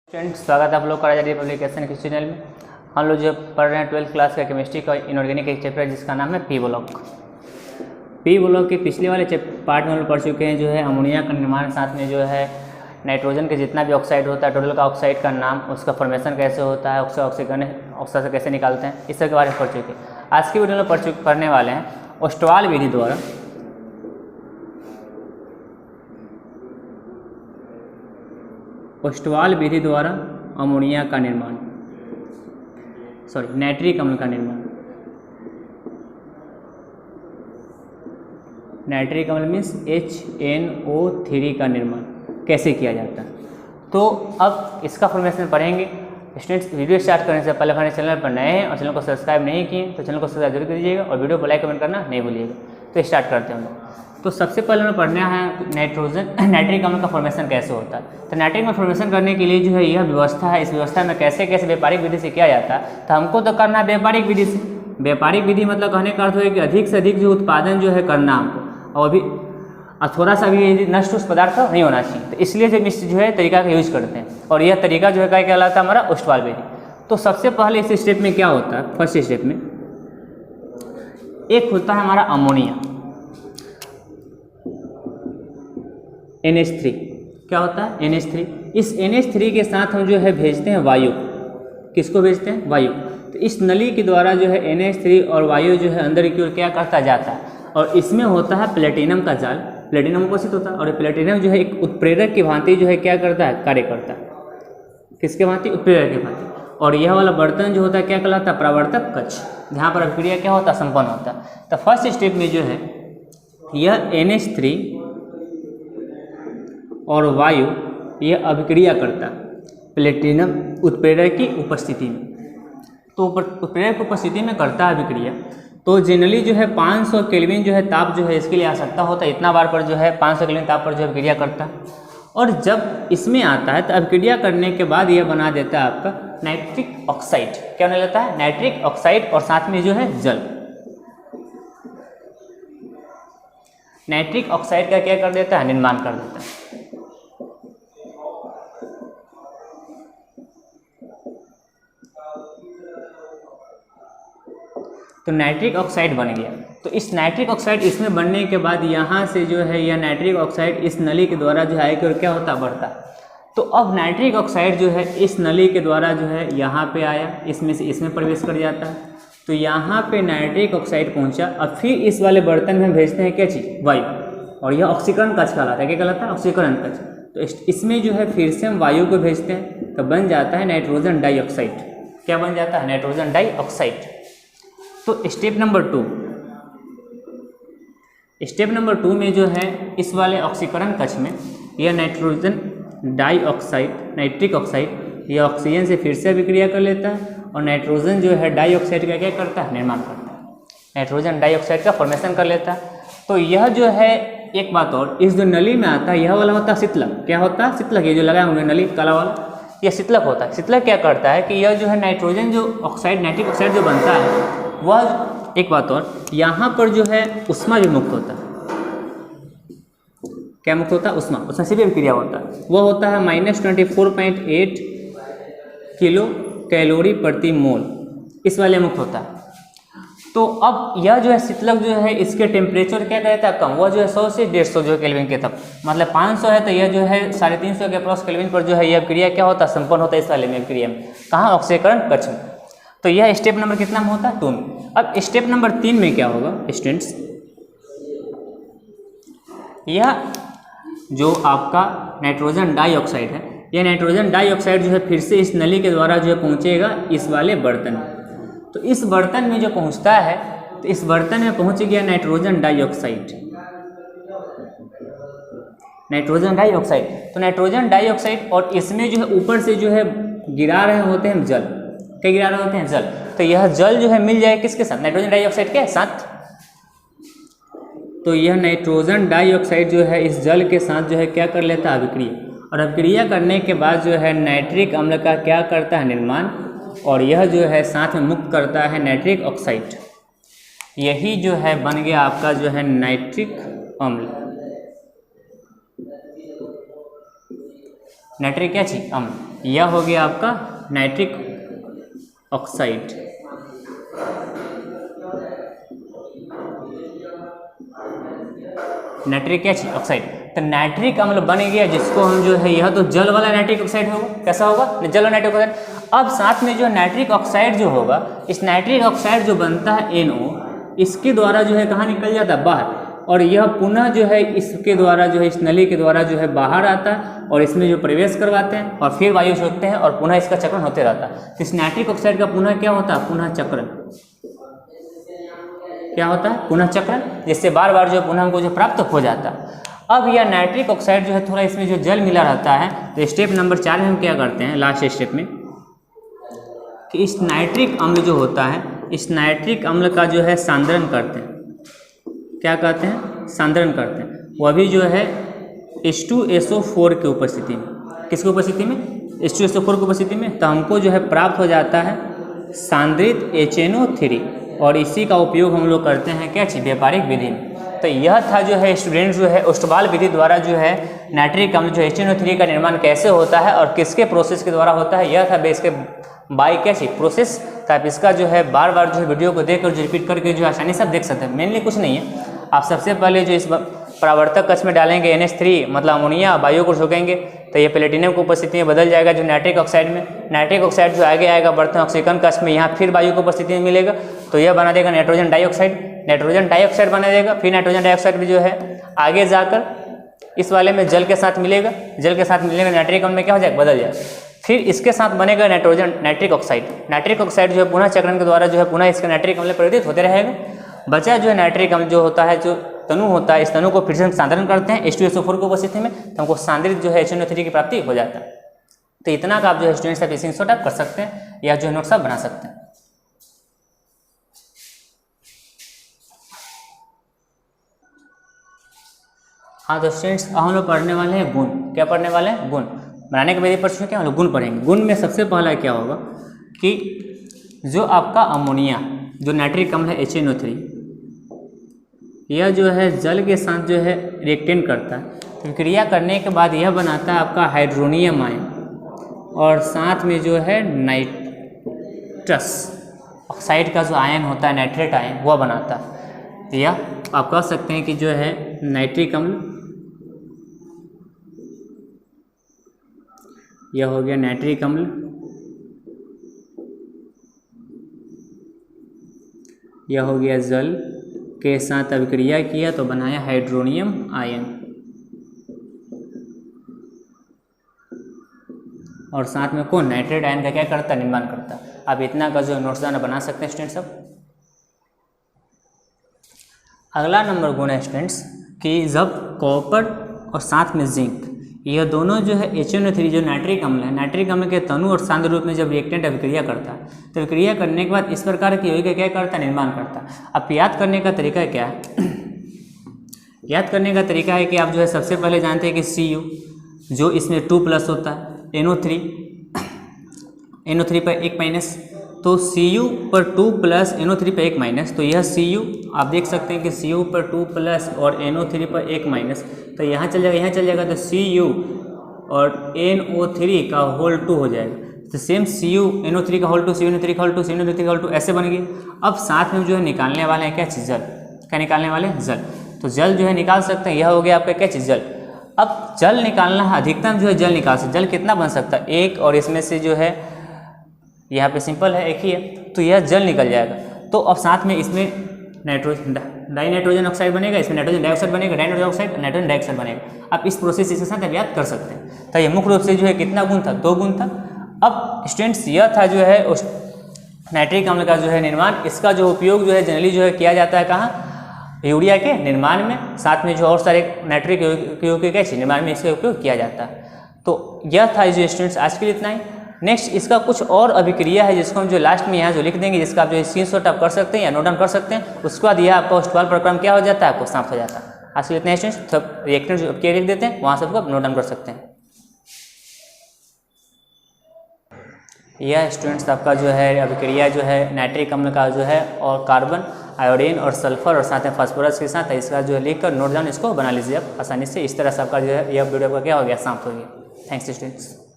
Student स्वागत है आप लोग का राजा पब्लिकेशन के चैनल में। हम लोग जो पढ़ रहे हैं 12th क्लास का केमिस्ट्री का इनऑर्गेनिक एक चैप्टर जिसका नाम है पी ब्लॉक। पी ब्लॉक के पिछले वाले पार्ट में हम लोग पढ़ चुके हैं, जो है अमोनिया का निर्माण, साथ में जो है नाइट्रोजन के जितना भी ऑक्साइड होता है टोटल का ऑक्साइड का नाम, उसका फॉर्मेशन कैसे होता है, ऑक्सीजन से कैसे निकालते हैं, इस सब के बारे में पढ़ चुके हैं। आज की वीडियो में पढ़ने वाले हैं ओस्टवाल विधि द्वारा ओस्टवाल विधि द्वारा अमोनिया का निर्माण, नाइट्रिक अम्ल का निर्माण। नाइट्रिक अम्ल मीन्स HNO3 का निर्माण कैसे किया जाता है। तो अब इसका फॉर्मेशन पढ़ेंगे। स्टूडेंट्स, वीडियो स्टार्ट करने से पहले हमारे चैनल पर नए हैं और चैनल को सब्सक्राइब नहीं किए तो चैनल को सब्सक्राइब जरूर कीजिएगा और वीडियो को लाइक कमेंट करना नहीं भूलिएगा। तो स्टार्ट करते हैं हम लोग। तो सबसे पहले हमें पढ़ना है नाइट्रिक अम्ल का फॉर्मेशन कैसे होता है। तो नाइट्रिक अम्ल फॉर्मेशन करने के लिए जो है यह व्यवस्था है, इस व्यवस्था में कैसे कैसे व्यापारिक विधि से किया जाता है। तो हमको तो करना है व्यापारिक विधि से। व्यापारिक विधि मतलब कहने का अर्थ है कि अधिक से अधिक जो उत्पादन जो है करना हमको, और भी थोड़ा सा भी नष्ट उस पदार्थ का नहीं होना चाहिए। तो इसलिए जो है तरीका का यूज करते हैं, और यह तरीका जो है क्या कहलाता है हमारा ओस्टवाल विधि। तो सबसे पहले इस स्टेप में क्या होता है, फर्स्ट स्टेप में एक होता है हमारा अमोनिया NH3। क्या होता है NH3। इस NH3 के साथ हम जो है भेजते हैं वायु। किसको भेजते हैं? वायु। तो इस नली के द्वारा जो है NH3 और वायु जो है अंदर की ओर क्या करता जाता है, और इसमें होता है प्लेटिनम का जाल। प्लेटिनम उपस्थित होता है, और प्लेटिनम जो है एक उत्प्रेरक की भांति जो है क्या करता है, कार्य करता है। किसके भांति? उत्प्रेरक की भांति। और यह वाला बर्तन जो होता है क्या कहलाता है? परावर्तक कक्ष, जहाँ पर अभिक्रिया क्या होता है, संपन्न होता है। तो फर्स्ट स्टेप में जो है यह NH3 और वायु यह अभिक्रिया करता प्लेटिनम उत्प्रेरक की उपस्थिति में। तो उत्प्रेरक की उपस्थिति में करता है अभिक्रिया। तो जनरली जो है 500 केल्विन जो है ताप जो है इसके लिए आवश्यकता होता है। इतना बार पर जो है 500 केल्विन ताप पर जो है अभिक्रिया करता है। और जब इसमें आता है तो अभिक्रिया करने के बाद यह बना देता है आपका नाइट्रिक ऑक्साइड। क्या बना लेता है? नाइट्रिक ऑक्साइड, और साथ में जो है जल। नाइट्रिक ऑक्साइड का क्या कर देता है? निर्माण कर देता है। तो नाइट्रिक ऑक्साइड बन गया। तो इस नाइट्रिक ऑक्साइड इसमें बनने के बाद यहाँ से जो है यह नाइट्रिक ऑक्साइड इस नली के द्वारा जो है और क्या होता, बढ़ता। तो अब नाइट्रिक ऑक्साइड जो है इस नली के द्वारा जो है यहाँ पे आया, इसमें से इसमें प्रवेश कर जाता है। तो यहाँ पे नाइट्रिक ऑक्साइड पहुँचा। अब फिर इस वाले बर्तन में भेजते हैं क्या चीज़? वायु। और यह ऑक्सीकरण कक्ष कहलाता है। क्या कहलाता है? ऑक्सीकरण कक्ष। तो इसमें जो है फिर से हम वायु को भेजते हैं, तो बन जाता है नाइट्रोजन डाइऑक्साइड। क्या बन जाता है? Nitrogen dioxide. तो स्टेप नंबर 2 में जो है इस वाले ऑक्सीकरण कक्ष में यह नाइट्रोजन डाइऑक्साइड, नाइट्रिक ऑक्साइड, यह ऑक्सीजन से फिर से अभिक्रिया कर लेता है, और नाइट्रोजन जो है डाइऑक्साइड का क्या करता है? निर्माण करता है। नाइट्रोजन डाइऑक्साइड का फॉर्मेशन कर लेता है। तो यह जो है एक बात और, इस जो नली में आता है यह वाला होता है शीतलक। क्या होता है? शीतलक। ये जो लगा हुआ है नली काला वाला, यह शीतलक होता है। शीतलक क्या करता है कि यह जो है नाइट्रोजन जो ऑक्साइड, नाइट्रिक ऑक्साइड जो बनता है वह, एक बात और, यहाँ पर जो है उष्मा भी मुक्त होता है। क्या मुक्त होता है? उष्मा से भी अभिक्रिया होता है। वह होता है -24.8 किलो कैलोरी प्रति मोल, इस वाले मुक्त होता है। तो अब यह जो है शीतलक जो है इसके टेम्परेचर क्या कहता है? कम। वह जो है 100 से 150 जो केल्विन के तक, मतलब 500 है तो यह जो है 350 के अप्रॉक्स केल्विन पर जो है यह अभिक्रिया क्या होता है? संपन्न होता है इस वाले में अभिक्रिया में। कहाँ? ऑक्सीकरण कक्ष में। तो यह स्टेप नंबर कितना में होता है? 2 में। अब स्टेप नंबर 3 में क्या होगा स्टूडेंट्स? यह जो आपका नाइट्रोजन डाइऑक्साइड है, यह नाइट्रोजन डाइऑक्साइड जो है फिर से इस नली के द्वारा जो है पहुँचेगा इस वाले बर्तन में। तो इस बर्तन में जो पहुँचता है, तो इस बर्तन में पहुँच गया नाइट्रोजन डाइऑक्साइड। नाइट्रोजन डाइऑक्साइड, तो नाइट्रोजन डाइऑक्साइड, और इसमें जो है ऊपर से जो है गिरा रहे होते हैं जल। क्या गिरा रहे होते हैं? जल। तो यह जल जो है मिल जाए किसके साथ? नाइट्रोजन डाइऑक्साइड के साथ। तो यह नाइट्रोजन डाइऑक्साइड जो है इस जल के साथ जो है क्या कर लेता है? अभिक्रिया। और अभिक्रिया करने के बाद जो है नाइट्रिक अम्ल का क्या करता है? निर्माण। और यह जो है साथ में मुक्त करता है नाइट्रिक ऑक्साइड। यही जो है बन गया आपका जो है नाइट्रिक अम्ल। नाइट्रिक क्या चीज? अम्ल। यह हो गया आपका नाइट्रिक ऑक्साइड। नाइट्रिक क्या चीज? ऑक्साइड। तो नाइट्रिक अम्ल बन गया जिसको हम जो है, यह तो जल वाला नाइट्रिक ऑक्साइड होगा। कैसा होगा? जल वाला नाइट्रिक ऑक्साइड। अब साथ में जो नाइट्रिक ऑक्साइड जो होगा, इस नाइट्रिक ऑक्साइड जो बनता है NO, इसके द्वारा जो है कहाँ निकल जाता है? बाहर। और यह पुनः जो है इसके द्वारा जो है, इस नली के द्वारा जो है बाहर आता है और इसमें जो प्रवेश करवाते हैं और फिर वायु छोड़ते हैं और पुनः इसका चक्रण होते रहता है। तो इस नाइट्रिक ऑक्साइड का पुनः क्या होता है? पुनः चक्रण। क्या होता है? पुनः चक्रण, जिससे बार बार जो पुनः हमको जो प्राप्त हो जाता है। अब यह नाइट्रिक ऑक्साइड जो है थोड़ा इसमें जो जल मिला रहता है, तो स्टेप नंबर 4 में हम क्या करते हैं, लास्ट स्टेप में, कि इस नाइट्रिक अम्ल जो होता है, इस नाइट्रिक अम्ल का जो है सांद्रण करते हैं। क्या कहते हैं? सांद्रण करते हैं। वह भी जो है H2SO4 की उपस्थिति में। किसकी उपस्थिति में? H2SO4 की उपस्थिति में। तो हमको जो है प्राप्त हो जाता है सांद्रित HNO3, और इसी का उपयोग हम लोग करते हैं क्या चीज? व्यापारिक विधि में। तो यह था जो है स्टूडेंट जो है ओस्टवाल विधि द्वारा जो है नाइट्रिक अम्ल जो HNO3 का निर्माण कैसे होता है और किसके प्रोसेस के द्वारा होता है, यह था इसके बाय क्या चीज? प्रोसेस। तो आप इसका जो है बार बार जो है वीडियो को देख कर जो रिपीट करके जो आसानी से आप देख सकते हैं। मेनली कुछ नहीं है, आप सबसे पहले जो इस परावर्तक कक्ष में डालेंगे NH3 मतलब अमोनिया, वायु को झोंकेंगे तो ये प्लेटिनम की उपस्थिति में बदल जाएगा जो नाइट्रिक ऑक्साइड में। नाइट्रिक ऑक्साइड जो आगे आएगा बढ़ते ऑक्सीकरण कक्ष में, यहाँ फिर वायु की उपस्थिति में मिलेगा तो यह बना देगा नाइट्रोजन डाइऑक्साइड। नाइट्रोजन डाइऑक्साइड बना देगा, फिर नाइट्रोजन डाइऑक्साइड भी जो है आगे जाकर इस वाले में जल के साथ मिलेगा। जल के साथ मिलेगा नाइट्रिक अम्ल में क्या हो जाएगा? बदल जाएगा। फिर इसके साथ बनेगा नाइट्रिक ऑक्साइड। नाइट्रिक ऑक्साइड जो है पुनः चक्रण के द्वारा जो है पुनः इसका नाइट्रिक अम्ल परिवर्तित होते रहेगा। बचा जो है नाइट्रिक अम्ल जो होता है, जो तनु होता है, इस तनु को फिर से हम सांद्रण करते हैं H2SO4 की उपस्थिति में, तो हमको सांद्रित जो है HNO3 की प्राप्ति हो जाता है। तो इतना का आप जो है स्टूडेंट्स आप इसी शॉर्ट आप कर सकते हैं या जो है नोट्स आप बना सकते हैं। हाँ तो स्टूडेंट्स हम लोग पढ़ने वाले हैं गुण। क्या पढ़ने वाले हैं? गुण। बनाने के विधि पर चुके हम लोग गुण पढ़ेंगे। गुण में सबसे पहला क्या होगा कि जो आपका अमोनिया जो नाइट्रिक अम्ल है HNO3, यह जो है जल के साथ जो है रिएक्टेंट करता है, तो क्रिया करने के बाद यह बनाता है आपका हाइड्रोनियम आयन और साथ में जो है नाइट्रस ऑक्साइड का जो आयन होता है, नाइट्रेट आयन, वह बनाता है। या आप कह सकते हैं कि जो है नाइट्रिक अम्ल, यह हो गया नाइट्रिक अम्ल, यह हो गया जल के साथ अभिक्रिया किया तो बनाया हाइड्रोनियम आयन, और साथ में कौन? नाइट्रेट आयन का क्या करता है? निर्माण करता है। अब इतना का जो नोट्स बना सकते हैं स्टूडेंट्स सब। अगला नंबर गुण है स्टूडेंट्स कि जब कॉपर और साथ में जिंक, यह दोनों जो है HNO3 जो नाइट्रिक अम्ल है, नाइट्रिक अम्ल के तनु और सांद्र रूप में जब रिएक्टेंट अभिक्रिया करता है, तो अभिक्रिया करने के बाद इस प्रकार की यौगिक क्या करता है? निर्माण करता है। अब याद करने का तरीका क्या है? याद करने का तरीका है कि आप जो है सबसे पहले जानते हैं कि Cu जो इसमें 2+ होता है, NO3 पर 1- तो Cu पर 2+ NO3 पर 1-, तो यह Cu आप देख सकते हैं कि Cu पर 2+ और NO3 पर 1-, तो यहाँ चल जाएगा, यहाँ चल जाएगा, तो Cu और NO3 का होल 2 हो जाएगा। तो सेम Cu NO3 का होल 2, CuNO3 का होल 2, CuNO3 का होल 2 ऐसे बन गए। अब साथ में जो है निकालने वाले हैं क्या चीज़? जल। क्या निकालने वाले हैं? जल। तो जल जो है निकाल सकते हैं, यह हो गया आपका क्या चीज़? जल। अब जल निकालना है, अधिकतम जो है जल निकाल सकते। जल कितना बन सकता है? 1, और इसमें से जो है यहाँ पे सिंपल है, एक ही है, तो यह जल निकल जाएगा। तो अब साथ में इसमें डाइनाइट्रोजन ऑक्साइड बनेगा, इसमें नाइट्रोजन डाइऑक्साइड बनेगा, डाइनाइट्रोजन ऑक्साइड नाइट्रोजन डाइऑक्साइड बनेगा। अब इस प्रोसेस इसके साथ आप याद कर सकते हैं। तो ये मुख्य रूप से जो है कितना गुण था? 2 गुण था। अब स्टूडेंट्स यह था जो है उस नाइट्रिक अम्ल का जो है निर्माण, इसका जो उपयोग जो है जनरली जो है किया जाता है कहाँ? यूरिया के निर्माण में, साथ में जो और सारे नाइट्रिक यौगिक के निर्माण में इसका उपयोग किया जाता है। तो यह था जो स्टूडेंट्स आज के लिए इतना ही। नेक्स्ट इसका कुछ और अभिक्रिया है जिसको हम जो लास्ट में यहाँ जो लिख देंगे, जिसका आप जो स्क्रीनशॉट आप कर सकते हैं या नोट डाउन कर सकते हैं। उसके बाद यह आपका ओस्टवाल प्रक्रम क्या हो जाता है? आपको समाप्त हो जाता है। आज के लिए इतने स्टूडेंट्स सब रिएक्टेंट जो लिख देते हैं वहाँ सबको आप नोट डाउन कर सकते हैं। यह स्टूडेंट्स आपका जो है अभिक्रिया जो है नाइट्रिक अम्ल का जो है और कार्बन, आयोडीन और सल्फर और साथ में फास्फोरस के साथ इसका जो है लिख कर नोट डाउन इसको बना लीजिए आप आसानी से। इस तरह से आपका जो है यह वीडियो का क्या हो गया? समाप्त हो गया। Thanks students.